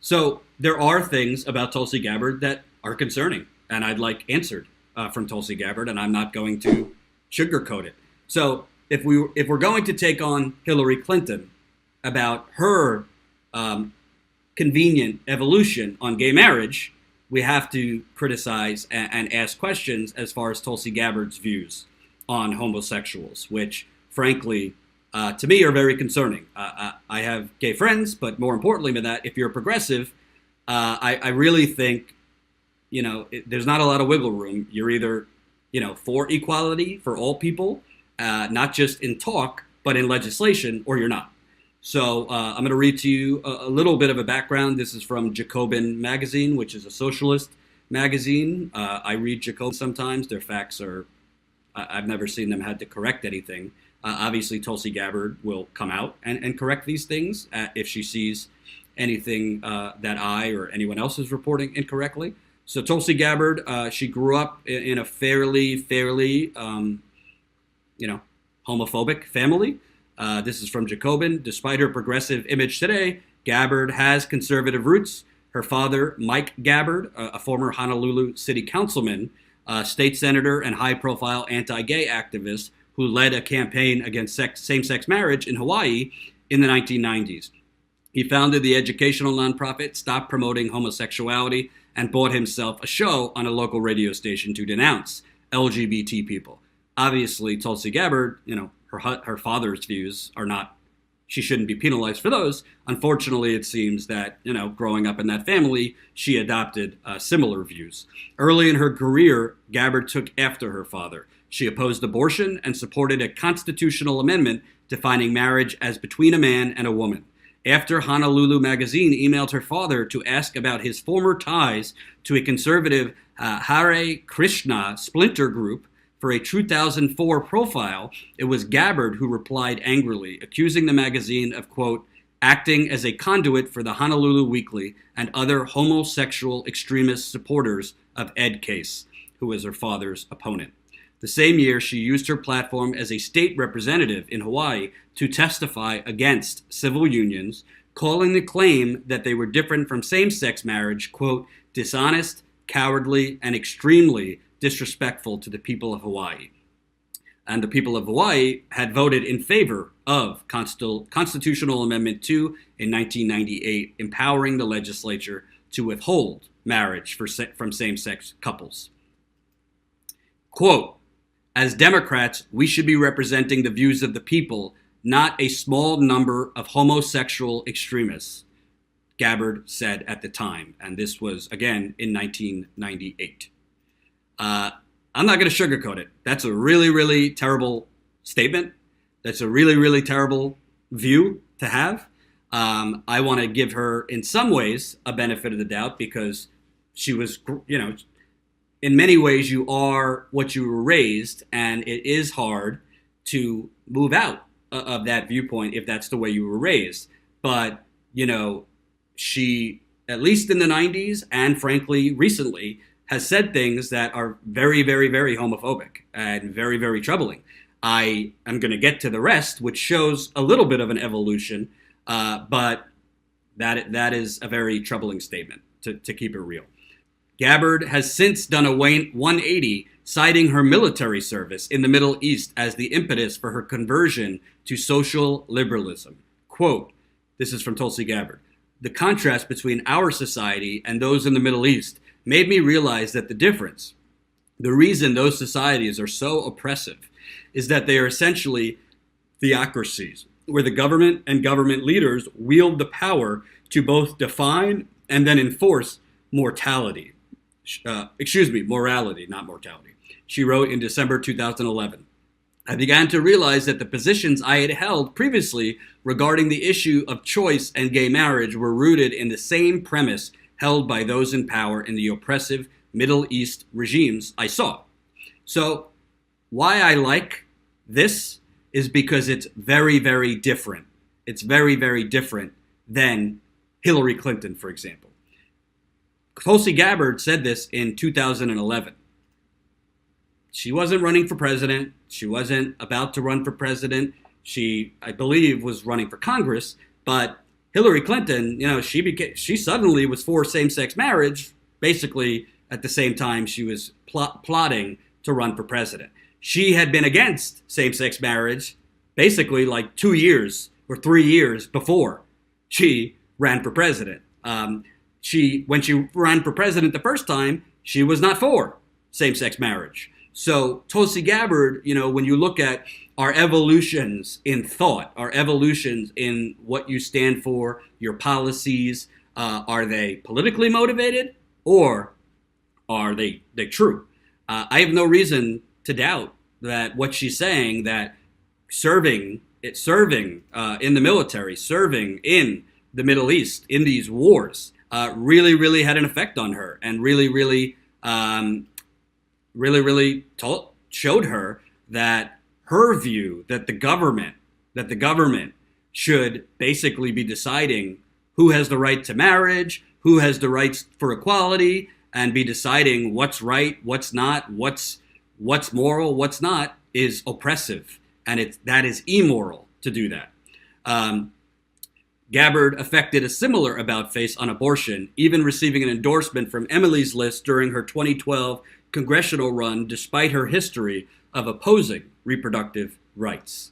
So there are things about Tulsi Gabbard that are concerning, and I'd like answered from Tulsi Gabbard, and I'm not going to sugarcoat it. So if we're going to take on Hillary Clinton about her convenient evolution on gay marriage, we have to criticize and ask questions as far as Tulsi Gabbard's views on homosexuals, which, frankly, to me are very concerning. I have gay friends, but more importantly than that, if you're a progressive, I really think, there's not a lot of wiggle room. You're either, for equality for all people, not just in talk, but in legislation, or you're not. So I'm going to read to you a little bit of a background. This is from Jacobin magazine, which is a socialist magazine. I read Jacobin sometimes. Their facts are, I've never seen them had to correct anything. Obviously, Tulsi Gabbard will come out and correct these things if she sees anything that I or anyone else is reporting incorrectly. So Tulsi Gabbard, she grew up in a fairly, homophobic family. This is from Jacobin. Despite her progressive image today, Gabbard has conservative roots. Her father, Mike Gabbard, a former Honolulu city councilman, state senator, and high-profile anti-gay activist who led a campaign against same-sex marriage in Hawaii in the 1990s. He founded the educational nonprofit Stop Promoting Homosexuality and bought himself a show on a local radio station to denounce LGBT people. Obviously, Tulsi Gabbard, her father's views are not, she shouldn't be penalized for those. Unfortunately, it seems that, growing up in that family, she adopted similar views. Early in her career, Gabbard took after her father. She opposed abortion and supported a constitutional amendment defining marriage as between a man and a woman. After Honolulu magazine emailed her father to ask about his former ties to a conservative Hare Krishna splinter group for a 2004 profile, it was Gabbard who replied angrily, accusing the magazine of, quote, acting as a conduit for the Honolulu Weekly and other homosexual extremist supporters of Ed Case, who was her father's opponent. The same year, she used her platform as a state representative in Hawaii to testify against civil unions, calling the claim that they were different from same-sex marriage, quote, dishonest, cowardly, and extremely disrespectful to the people of Hawaii. And the people of Hawaii had voted in favor of Constitutional Amendment 2 in 1998, empowering the legislature to withhold marriage from same-sex couples. Quote, as Democrats, we should be representing the views of the people, not a small number of homosexual extremists, Gabbard said at the time. And this was, again, in 1998. I'm not going to sugarcoat it. That's a really, really terrible statement. That's a really, really terrible view to have. I want to give her, in some ways, a benefit of the doubt because she was, in many ways, you are what you were raised, and it is hard to move out of that viewpoint if that's the way you were raised. But, she, at least in the 90s and frankly recently, has said things that are very, very, very homophobic and very, very troubling. I am going to get to the rest, which shows a little bit of an evolution, but that is a very troubling statement, to keep it real. Gabbard has since done a 180, citing her military service in the Middle East as the impetus for her conversion to social liberalism. Quote, this is from Tulsi Gabbard, the contrast between our society and those in the Middle East made me realize that the reason those societies are so oppressive is that they are essentially theocracies, where the government and government leaders wield the power to both define and then enforce morality, not mortality. She wrote in December 2011, I began to realize that the positions I had held previously regarding the issue of choice and gay marriage were rooted in the same premise held by those in power in the oppressive Middle East regimes I saw. So why I like this is because it's very, very different. It's very, very different than Hillary Clinton, for example. Tulsi Gabbard said this in 2011. She wasn't running for president. She wasn't about to run for president. She, I believe, was running for Congress, but Hillary Clinton, she suddenly was for same-sex marriage, basically at the same time she was plotting to run for president. She had been against same-sex marriage basically like 2 years or 3 years before she ran for president. When she ran for president the first time, she was not for same-sex marriage. So Tulsi Gabbard, when you look at our evolutions in thought, our evolutions in what you stand for, your policies, are they politically motivated or are they true? I have no reason to doubt that what she's saying, that serving in the military, serving in the Middle East in these wars, really, really had an effect on her, and really showed her that her view that the government should basically be deciding who has the right to marriage, who has the rights for equality, and be deciding what's right, what's not, what's moral, what's not, is oppressive, and that is immoral to do that. Gabbard affected a similar about-face on abortion, even receiving an endorsement from Emily's List during her 2012 congressional run, despite her history of opposing reproductive rights.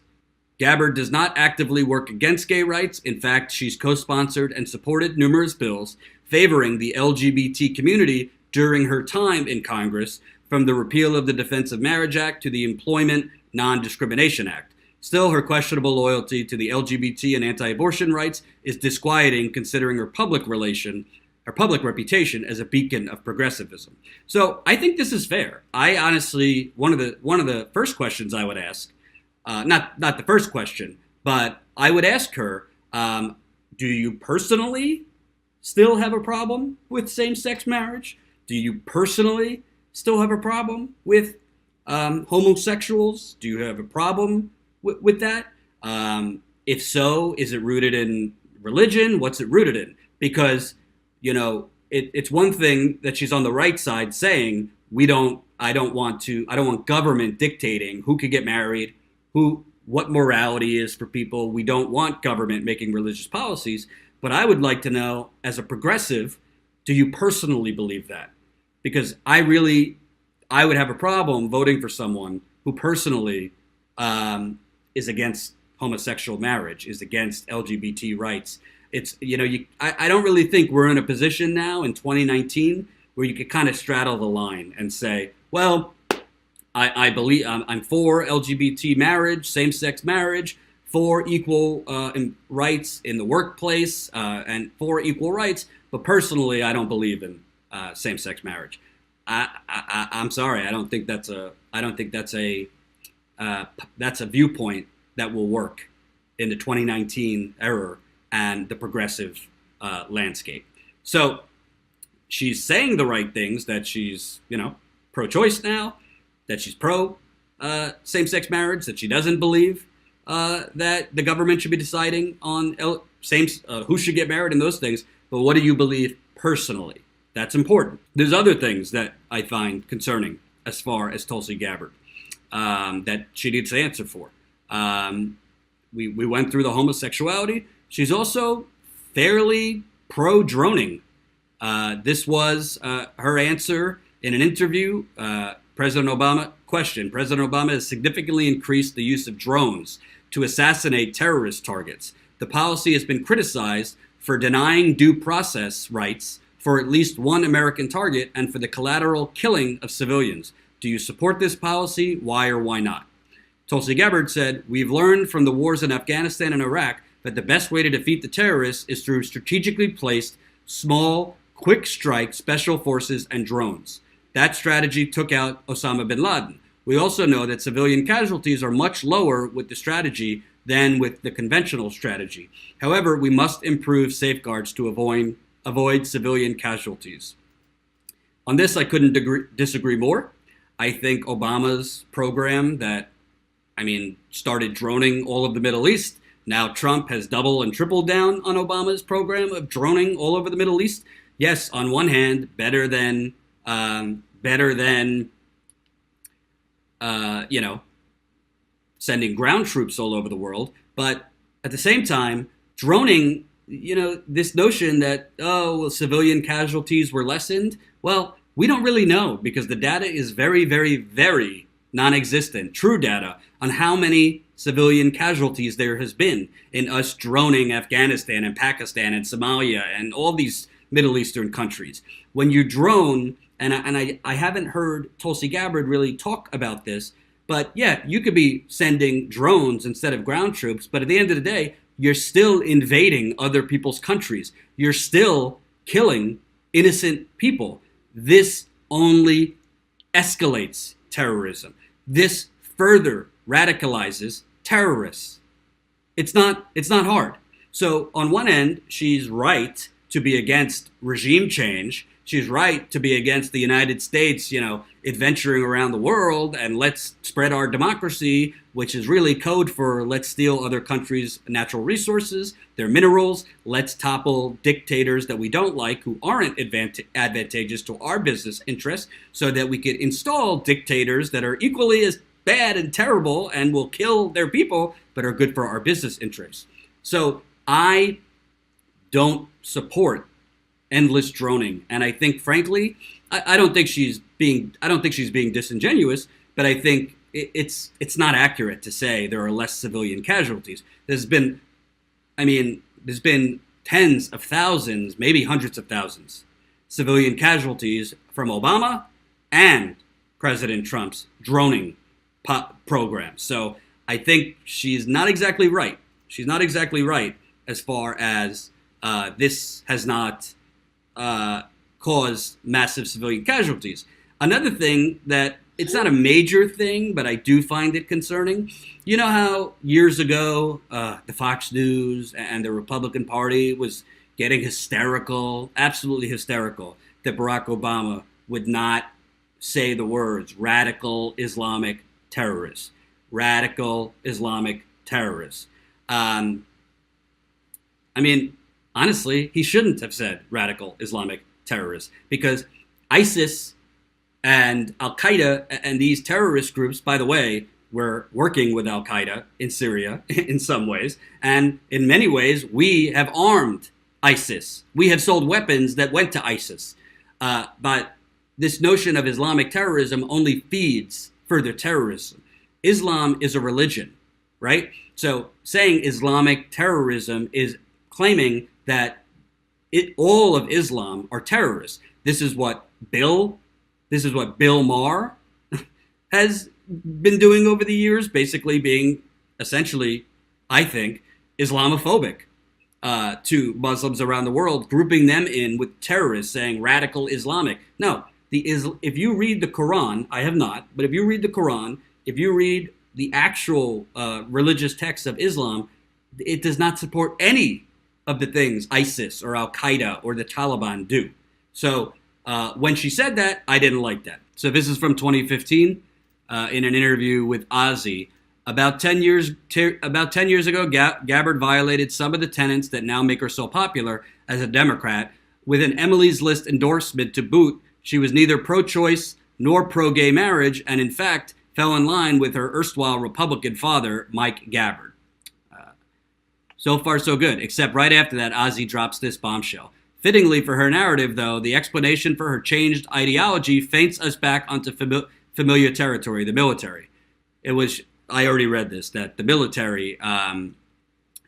Gabbard does not actively work against gay rights. In fact, she's co-sponsored and supported numerous bills favoring the LGBT community during her time in Congress, from the repeal of the Defense of Marriage Act to the Employment Non-Discrimination Act. Still, her questionable loyalty to the LGBT and anti-abortion rights is disquieting, considering her public reputation as a beacon of progressivism. So I think this is fair. I honestly, one of the first questions I would ask, not the first question, but I would ask her, do you personally still have a problem with same-sex marriage? Do you personally still have a problem with homosexuals? Do you have a problem with that? If so, is it rooted in religion? What's it rooted in? Because, it's one thing that she's on the right side saying, I don't want government dictating who could get married, what morality is for people. We don't want government making religious policies. But I would like to know, as a progressive, do you personally believe that? Because I would have a problem voting for someone who personally is against homosexual marriage, is against LGBT rights. It's, I don't really think we're in a position now in 2019 where you could kind of straddle the line and say, well, I believe I'm for LGBT marriage, same-sex marriage, for equal rights in the workplace, and for equal rights, but personally, I don't believe in same-sex marriage. I'm sorry, I don't think that's a viewpoint that will work in the 2019 era and the progressive landscape. So she's saying the right things, that she's, pro-choice now, that she's pro same-sex marriage, that she doesn't believe that the government should be deciding on who should get married and those things. But what do you believe personally? That's important. There's other things that I find concerning as far as Tulsi Gabbard that she needs to answer for. We went through the homosexuality. She's also fairly pro-droning. This was her answer in an interview. President Obama has significantly increased the use of drones to assassinate terrorist targets. The policy has been criticized for denying due process rights for at least one American target and for the collateral killing of civilians. Do you support this policy? Why or why not? Tulsi Gabbard said, "We've learned from the wars in Afghanistan and Iraq that the best way to defeat the terrorists is through strategically placed, small, quick strike special forces and drones. That strategy took out Osama bin Laden. We also know that civilian casualties are much lower with the strategy than with the conventional strategy. However, we must improve safeguards to avoid civilian casualties." On this, I couldn't disagree more. I think Obama's program started droning all of the Middle East. Now Trump has doubled and tripled down on Obama's program of droning all over the Middle East. Yes, on one hand, better than sending ground troops all over the world. But at the same time, droning this notion that, oh, well, civilian casualties were lessened. Well, we don't really know because the data is very, very, very non-existent, true data on how many civilian casualties there has been in us droning Afghanistan and Pakistan and Somalia and all these Middle Eastern countries. When you drone, and I haven't heard Tulsi Gabbard really talk about this, but yeah, you could be sending drones instead of ground troops, but at the end of the day, you're still invading other people's countries. You're still killing innocent people. This only escalates terrorism. This further radicalizes terrorists. It's not hard. So on one end, she's right to be against regime change. She's right to be against the United States, adventuring around the world and let's spread our democracy, which is really code for let's steal other countries' natural resources, their minerals, let's topple dictators that we don't like who aren't advantageous to our business interests so that we could install dictators that are equally as bad and terrible and will kill their people but are good for our business interests. So I don't support endless droning, and I think, frankly, I don't think she's being disingenuous, but I think it's not accurate to say there are less civilian casualties. There's been tens of thousands, maybe hundreds of thousands, civilian casualties from Obama and President Trump's droning program. So I think she's not exactly right. She's not exactly right as far as this has not caused massive civilian casualties. Another thing that it's not a major thing, but I do find it concerning. You know how years ago the Fox News and the Republican Party was getting hysterical, absolutely hysterical, that Barack Obama would not say the words radical Islamic terrorists. Radical Islamic terrorists. Honestly, he shouldn't have said radical Islamic terrorists because ISIS and Al-Qaeda and these terrorist groups, by the way, were working with Al-Qaeda in Syria in some ways. And in many ways, we have armed ISIS. We have sold weapons that went to ISIS. But this notion of Islamic terrorism only feeds further terrorism. Islam is a religion, right? So saying Islamic terrorism is claiming that all of Islam are terrorists. This is what Bill Maher has been doing over the years, basically being essentially, I think, Islamophobic to Muslims around the world, grouping them in with terrorists, saying radical Islamic. No, if you read the Quran, I have not, but if you read the Quran, if you read the actual religious texts of Islam, it does not support any of the things ISIS or Al-Qaeda or the Taliban do. So when she said that, I didn't like that. So this is from 2015 in an interview with Ozzy. About 10 years ago, Gabbard violated some of the tenets that now make her so popular as a Democrat. With an Emily's List endorsement to boot, she was neither pro-choice nor pro-gay marriage, and in fact fell in line with her erstwhile Republican father, Mike Gabbard. So far, so good, except right after that, Ozzy drops this bombshell. Fittingly for her narrative, though, the explanation for her changed ideology feints us back onto familiar territory, the military. I already read this, that the military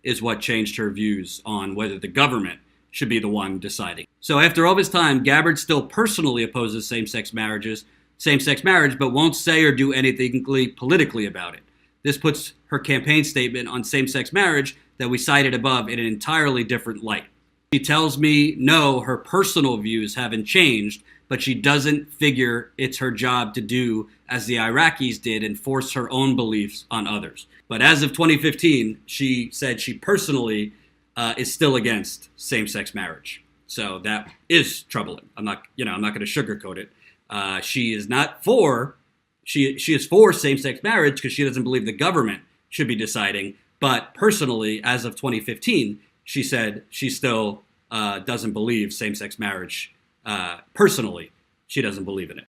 is what changed her views on whether the government should be the one deciding. So after all this time, Gabbard still personally opposes same-sex marriage, but won't say or do anything politically about it. This puts her campaign statement on same-sex marriage that we cited above in an entirely different light. She tells me, no, her personal views haven't changed, but she doesn't figure it's her job to do as the Iraqis did and force her own beliefs on others. But as of 2015, she said she personally is still against same-sex marriage. So that is troubling. I'm not going to sugarcoat it. She is not for, she is for same-sex marriage because she doesn't believe the government should be deciding. But personally, as of 2015, she said she still doesn't believe same-sex marriage. Personally, she doesn't believe in it.